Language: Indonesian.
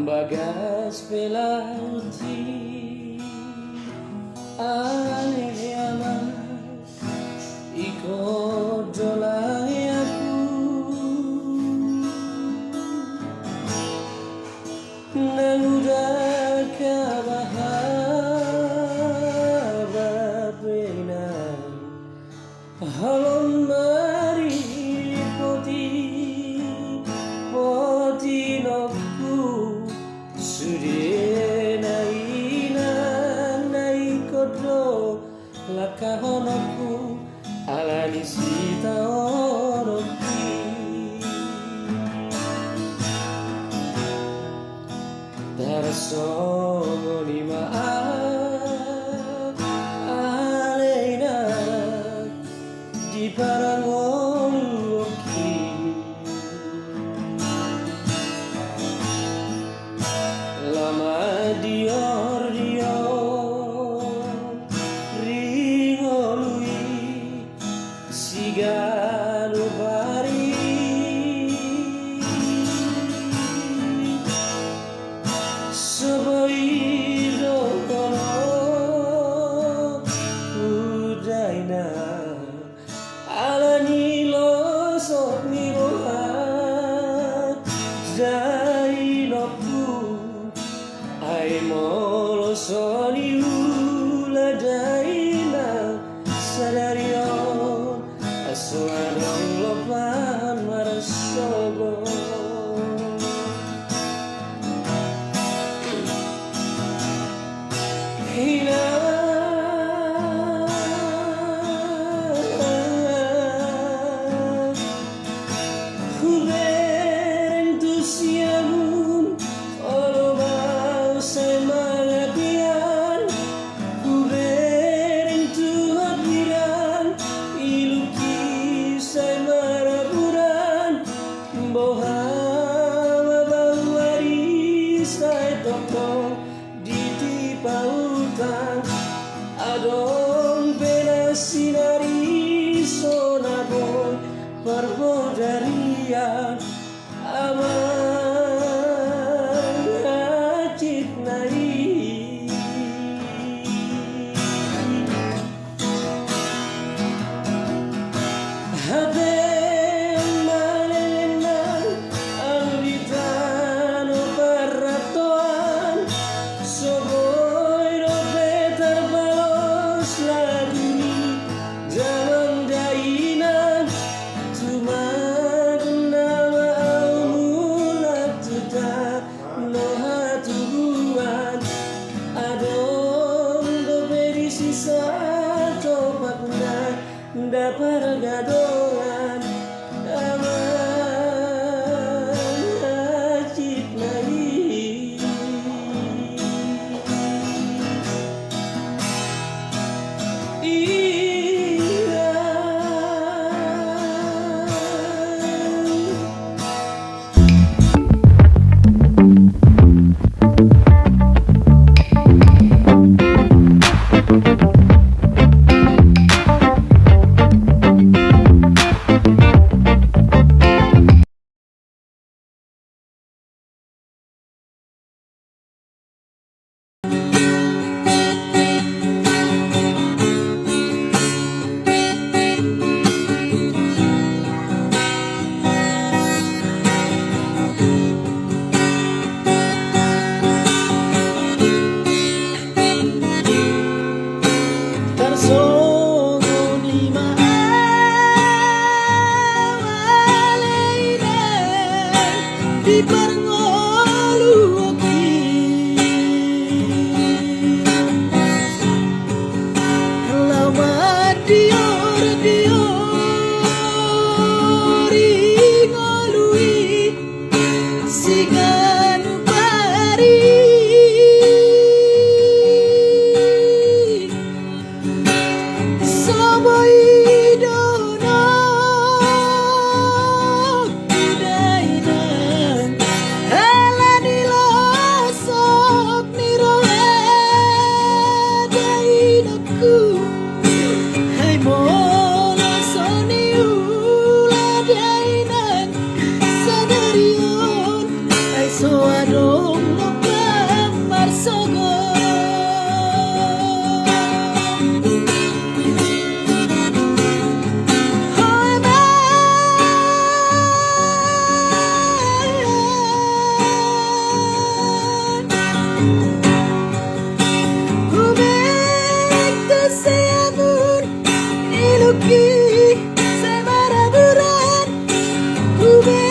Bagas pelauti aleama ikut dolai aku nangudah kabahabat benar halon mari poti nokku sedih nai kodo lakahonoku alani sita oroki darasongo lima aleina di parangoloki lama dior ringolui sigalo bari sebairo kono udaina alani losok niroha zainoku ai molosoni uladaina sadarion asuadong lopan marasogo hina entusiasmo olobau semangatian kuberentu hadiran iluki saya maraburan bohama bawari saya toko di TIPA UTANG adon pena sinari sonabon perbodarian aman hajit nari hade malenan aluditano paratoan soboy robe terbalos lagi dalam dainan tumaguna maumulat tuta noha tubuan adong doberi sisa topakna dapat gadongan aman hajit nai di parangoloki lama ringolui siganu bari soboidono ku